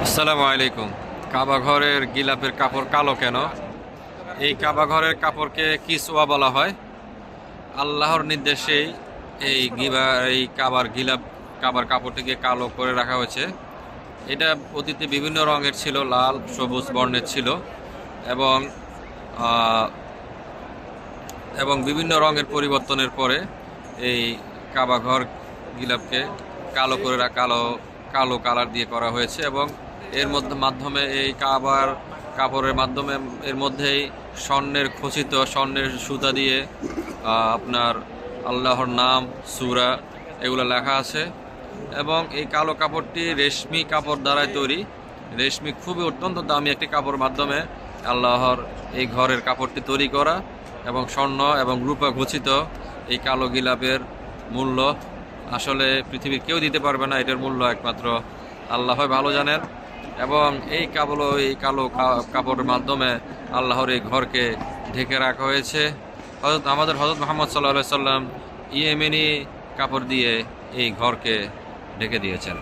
আসসালামু আলাইকুম। কাবা ঘরের গিলাপের কাপড় কালো কেন? এই কাবা ঘরের কাপড়কে কিসওয়া বলা হয়। আল্লাহর নির্দেশেই এই কাবার কাপড়টিকে কালো করে রাখা হয়েছে। এটা অতীতে বিভিন্ন রঙের ছিল, লাল সবুজ বর্ণের ছিল এবং আহ, এবং বিভিন্ন রঙের পরিবর্তনের পরে এই কাবা ঘর গিলাপকে কালো করে কালো কালো কালার দিয়ে করা হয়েছে এবং এর মাধ্যমে এই কাপড়ের মাধ্যমে এর মধ্যেই স্বর্ণের সুতা দিয়ে আপনার আল্লাহর নাম, সূরা এগুলো লেখা আছে। এবং এই কালো কাপড়টি রেশমি কাপড় দ্বারাই তৈরি। রেশমি খুবই অত্যন্ত দামি একটি কাপড় মাধ্যমে আল্লাহর এই ঘরের কাপড়টি তৈরি করা এবং স্বর্ণ এবং রূপা খচিত এই কালো গিলাপের মূল্য আসলে পৃথিবীর কেউ দিতে পারবে না। এটার মূল্য একমাত্র আল্লাহ ভালো জানেন। এবং এই কালো কাপড়ের মাধ্যমে আল্লাহর এই ঘরকে ঢেকে রাখা হয়েছে। আমাদের হযরত মুহাম্মদ সাল্লাল্লাহু আলাইহি সাল্লাম ইয়েমেনি কাপড় দিয়ে এই ঘরকে ঢেকে দিয়েছেন।